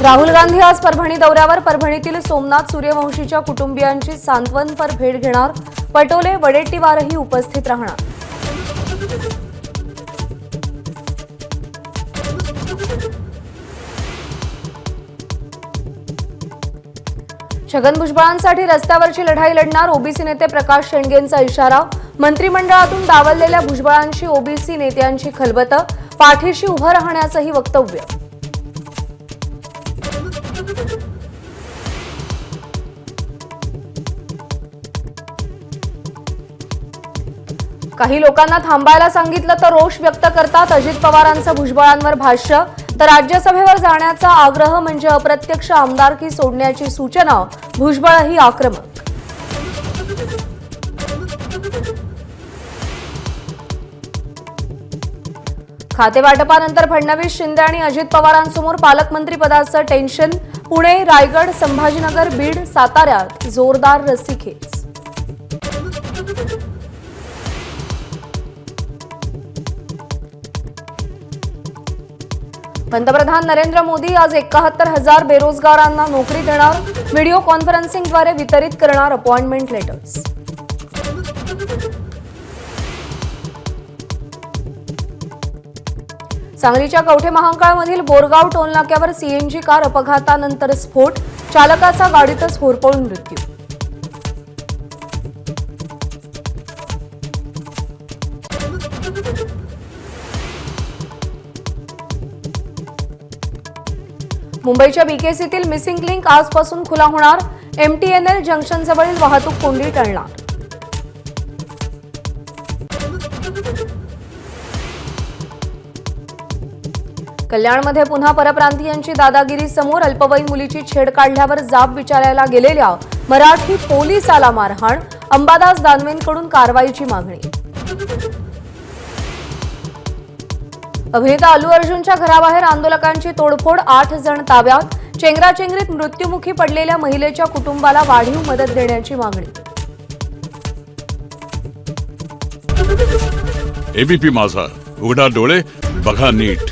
राहुल गांधी आज परभणी दौऱ्यावर. परभणीतील सोमनाथ सूर्यवंशीच्या कुटुंबियांची सांत्वनपर भेट घेणार. पटोले वडेट्टीवारही उपस्थित राहणार. छगन भुजबळांसाठी रस्त्यावरची लढाई लढणार. ओबीसी नेते प्रकाश शेंडगेंचा इशारा. मंत्रिमंडळातून डावललेल्या भुजबळांशी ओबीसी नेत्यांची खलबतं. पाठीशी उभं राहण्याचंही वक्तव्य. काही लोकांना थांबायला सांगितलं तर रोष व्यक्त करतात. अजित पवारांचं भुजबळांवर भाष्य. तर राज्यसभेवर जाण्याचा आग्रह म्हणजे अप्रत्यक्ष आमदारकी सोडण्याची सूचना. भुजबळही आक्रमक. खातेवाटपानंतर फडणवीस, शिंदे आणि अजित पवारांसमोर पालकमंत्री पदाचं टेन्शन. पुणे, रायगड, संभाजीनगर, बीड, साताऱ्यात जोरदार रस्सीखेच. पंतप्रधान नरेंद्र मोदी आज 71,000 बेरोजगारांना नोकरी देणार. व्हिडिओ कॉन्फरन्सिंगद्वारे वितरित करणार अपॉइंटमेंट लेटर्स. सांगलीच्या कवठे महांकाळमधील बोरगाव टोलनाक्यावर सीएनजी कार अपघातानंतर स्फोट. चालकाचा गाडीतच होरपळून मृत्यू. मुंबईच्या बीकेसीतील मिसिंग लिंक आजपासून खुला होणार. एमटीएनएल जंक्शनजवळील वाहतूक कोंडी टळणार. कल्याणमध्ये पुन्हा परप्रांतीयांची दादागिरी समोर. अल्पवयीन मुलीची छेड काढल्यावर जाब विचारायला गेलेल्या मराठी पोलिसाला मारहाण. अंबादास दानवेंकडून कारवाईची मागणी. अभिनेता अल्लू अर्जुनच्या घराबाहेर आंदोलकांची तोडफोड. 8 जण ताब्यात. चेंगराचेंगरीत मृत्युमुखी पडलेल्या महिलेच्या कुटुंबाला वाढीव मदत देण्याची मागणी. एबीपी माझा, उघडा डोळे बघा नीट.